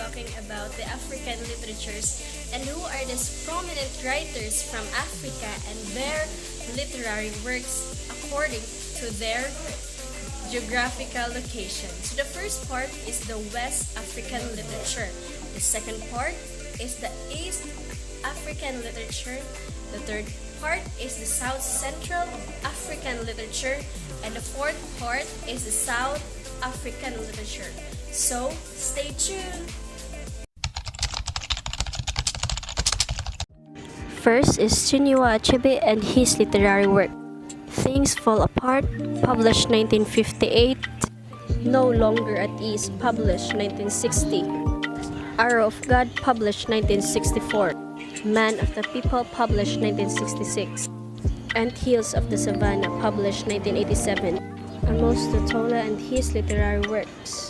talking about the African literatures and who are these prominent writers from Africa and their literary works according to their geographical location. So the first part is the West African literature. The second part is the East African literature. The third part is the South Central African literature. And the fourth part is the South African literature. So stay tuned! First is Chinua Achebe and his literary work. Things Fall Apart, published 1958. No Longer at Ease, published 1960. Arrow of God, published 1964. Man of the People, published 1966. Ant Hills of the Savannah, published 1987. Amos Tutuola and his literary works.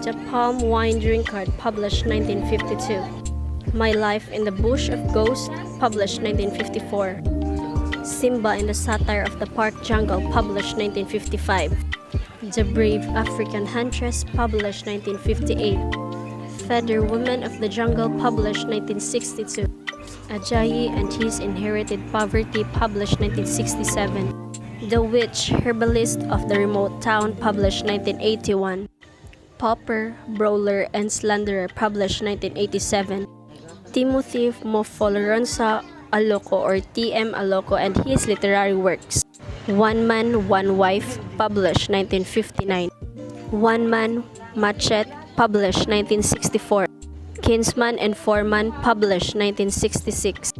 The Palm Wine Drinkard, published 1952. My Life in the Bush of Ghosts, published 1954. Simba in the Satire of the Park Jungle, published 1955. The Brave African Huntress, published 1958. Feather Woman of the Jungle, published 1962. Ajayi and His Inherited Poverty, published 1967. The Witch Herbalist of the Remote Town, published 1981. Pauper, Brawler, and Slanderer, published 1987. Timothy Mofoloronsa Aloko or T.M. Aloko and his literary works. One Man, One Wife, published 1959. One Man, Machete, published 1964. Kinsman and Foreman, published 1966.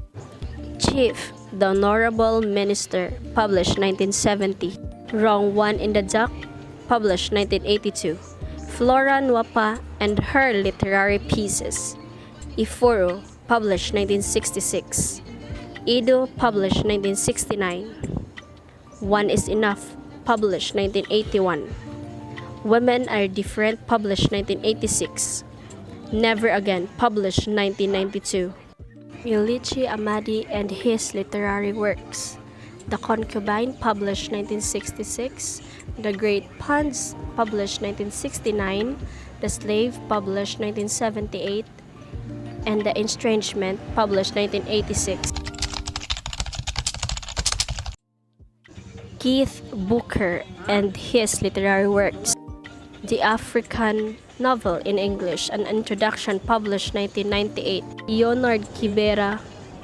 Chief, The Honorable Minister, published 1970. Wrong One in the Dock, published 1982. Flora Nwapa and her literary pieces. Ifuru, published 1966. Ido, published 1969. One is Enough, published 1981. Women Are Different, published 1986. Never Again, published 1992. Ilichi Amadi and his literary works. The Concubine, published 1966. The Great Puns, published 1969. The Slave, published 1978. And The Estrangement, published 1986. Keith Booker and his literary works. The African Novel in English, an introduction, published 1998. Leonard Kibera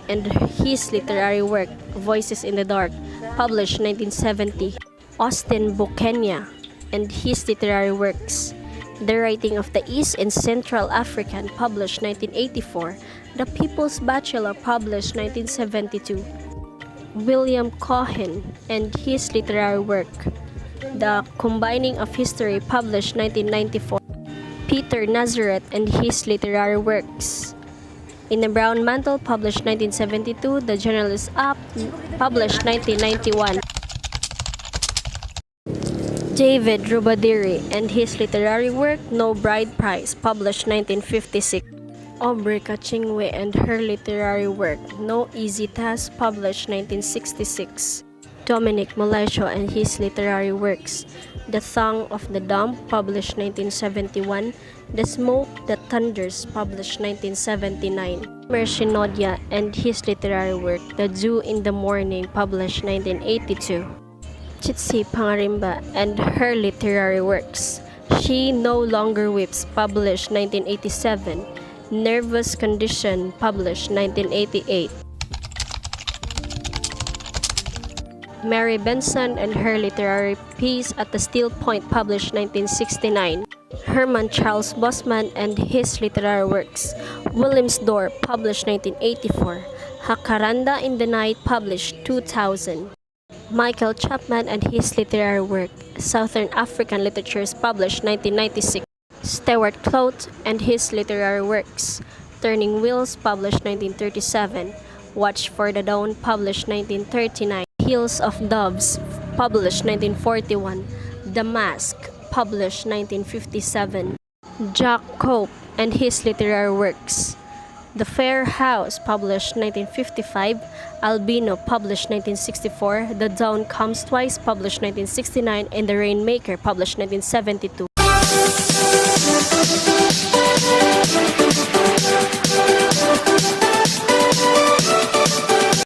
and his literary work, Voices in the Dark, published 1970. Austin Bukenya and his literary works. The Writing of the East and Central African, published 1984. The People's Bachelor, published 1972. William Cohen and his literary work. The Combining of History, published 1994. Peter Nazareth and his literary works. In the Brown Mantle, published 1972. The Journalist Up, published 1991. David Rubadiri and his literary work, No Bride Price, published 1956. Aubrey Kachingwe and her literary work, No Easy Task, published 1966. Dominic Molecho and his literary works, The Song of the Dumb, published 1971. The Smoke That Thunders, published 1979. Mercy Nodia and his literary work, The Dew in the Morning, published 1982. Chitsi Pangarimba and her literary works, She No Longer Weeps, published 1987. Nervous Condition, published 1988. Mary Benson and her literary piece At the Steel Point, published 1969. Herman Charles Bosman and his literary works, Williamsdorf, published 1984. Hakaranda in the Night, published 2000. Michael Chapman and his literary work, Southern African Literatures, published 1996. Stewart Clout and his literary works, Turning Wheels, published 1937. Watch for the Dawn, published 1939. Hills of Doves, published 1941. The Mask, published 1957. Jack Cope and his literary works, The Fair House, published 1955. Albino, published 1964. The Dawn Comes Twice, published 1969. And The Rainmaker, published 1972.